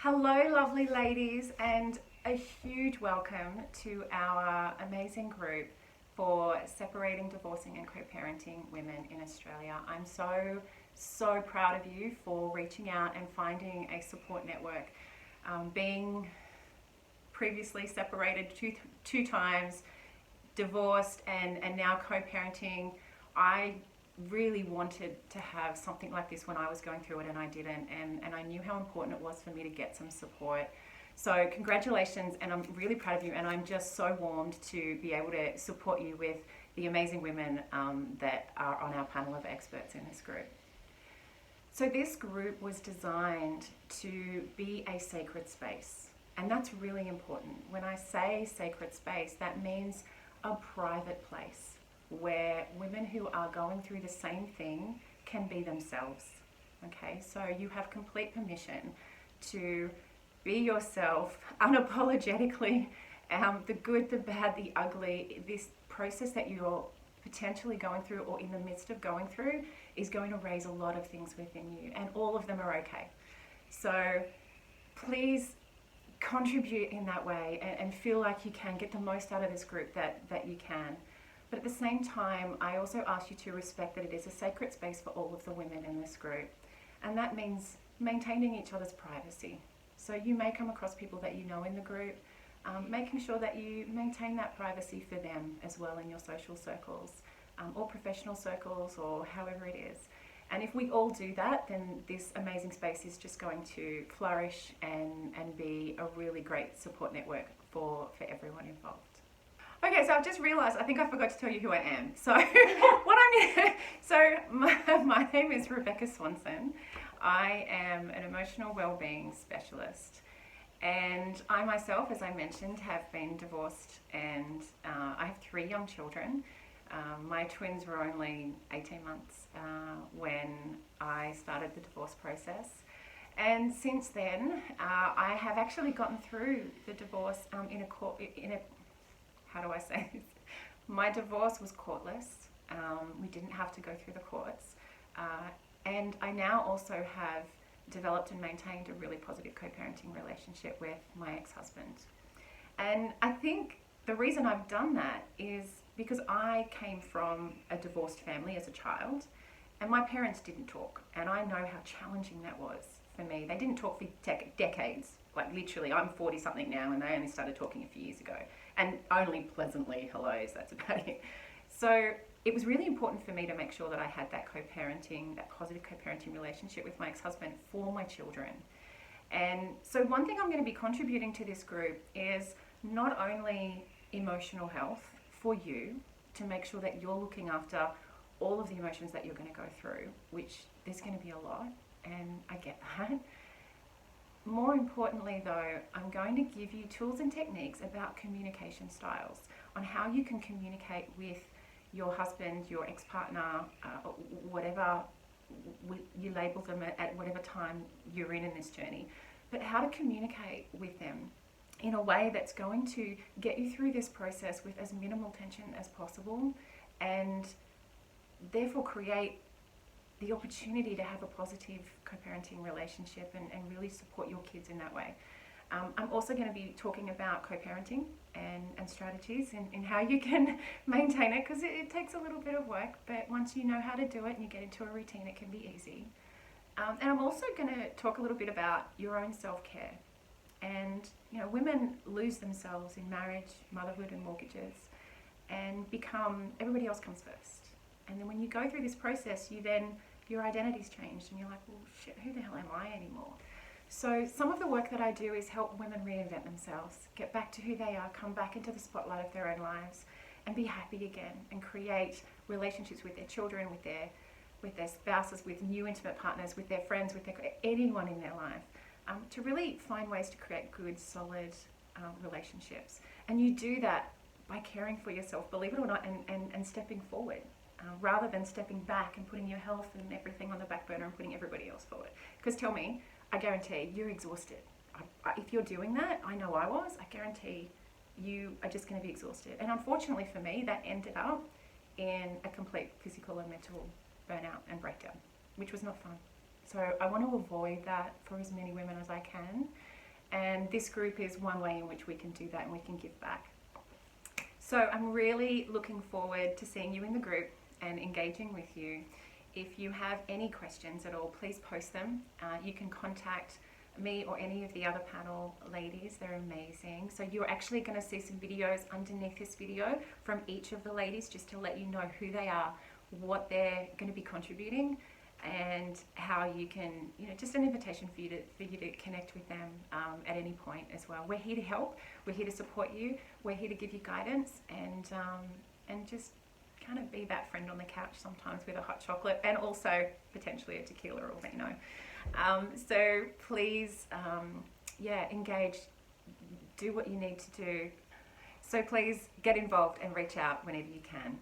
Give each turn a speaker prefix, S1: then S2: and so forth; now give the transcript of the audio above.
S1: Hello, lovely ladies, and a huge welcome to our amazing group for separating, divorcing, and co-parenting women in Australia. I'm so proud of you for reaching out and finding a support network. Being previously separated two times, divorced, and now co-parenting, I really wanted to have something like this when I was going through it, and I didn't, and I knew how important it was for me to get some support. So congratulations, and I'm really proud of you, and I'm just so warmed to be able to support you with the amazing women that are on our panel of experts in this group. So this group was designed to be a sacred space, and that's really important. When I say sacred space, that means a private place where women who are going through the same thing can be themselves. Okay, so you have complete permission to be yourself unapologetically, the good, the bad, the ugly. This process that you're potentially going through or in the midst of going through is going to raise a lot of things within you, and all of them are okay. So please contribute in that way and feel like you can get the most out of this group that you can. But at the same time, I also ask you to respect that it is a sacred space for all of the women in this group. And that means maintaining each other's privacy. So you may come across people that you know in the group, making sure that you maintain that privacy for them as well in your social circles, or professional circles, or however it is. And if we all do that, then this amazing space is just going to flourish and be a really great support network for everyone involved. Okay, so I've just realised I think I forgot to tell you who I am. So my name is Rebecca Swanson. I am an emotional wellbeing specialist, and I myself, as I mentioned, have been divorced, and I have 3 young children. My twins were only 18 months when I started the divorce process. And since then, I have actually gotten through the divorce how do I say this? My divorce was courtless. We didn't have to go through the courts. And I now also have developed and maintained a really positive co-parenting relationship with my ex-husband. And I think the reason I've done that is because I came from a divorced family as a child, and my parents didn't talk. And I know how challenging that was for me. They didn't talk for decades. Like literally, I'm 40 something now, and they only started talking a few years ago. And only pleasantly hellos, that's about it. So it was really important for me to make sure that I had that co-parenting, that positive co-parenting relationship with my ex-husband for my children. And so one thing I'm going to be contributing to this group is not only emotional health for you, to make sure that you're looking after all of the emotions that you're going to go through, which there's going to be a lot, and I get that. More importantly though, I'm going to give you tools and techniques about communication styles, on how you can communicate with your husband, your ex-partner, whatever you label them at whatever time you're in this journey, but how to communicate with them in a way that's going to get you through this process with as minimal tension as possible, and therefore create the opportunity to have a positive co-parenting relationship and really support your kids in that way. I'm also going to be talking about co-parenting and strategies in how you can maintain it, because it takes a little bit of work, but once you know how to do it and you get into a routine, it can be easy. And I'm also going to talk a little bit about your own self-care. And women lose themselves in marriage, motherhood, and mortgages, and everybody else comes first. And then when you go through this process, your identity's changed, and you're like, well, shit, who the hell am I anymore? So some of the work that I do is help women reinvent themselves, get back to who they are, come back into the spotlight of their own lives, and be happy again, and create relationships with their children, with their spouses, with new intimate partners, with their friends, with anyone in their life, to really find ways to create good, solid relationships. And you do that by caring for yourself, believe it or not, and stepping forward. Rather than stepping back and putting your health and everything on the back burner and putting everybody else forward. Because tell me, I guarantee you're exhausted. If you're doing that, I know I was, I guarantee you are just going to be exhausted. And unfortunately for me, that ended up in a complete physical and mental burnout and breakdown, which was not fun. So I want to avoid that for as many women as I can. And this group is one way in which we can do that and we can give back. So I'm really looking forward to seeing you in the group and engaging with you. If you have any questions at all, please post them. You can contact me or any of the other panel ladies. They're amazing. So you're actually going to see some videos underneath this video from each of the ladies, just to let you know who they are, what they're going to be contributing, and how you can, just an invitation for you to connect with them at any point as well. We're here to help. We're here to support you. We're here to give you guidance and just kind of be that friend on the couch sometimes with a hot chocolate, and also potentially a tequila or vino. So please, engage, do what you need to do. So please get involved and reach out whenever you can.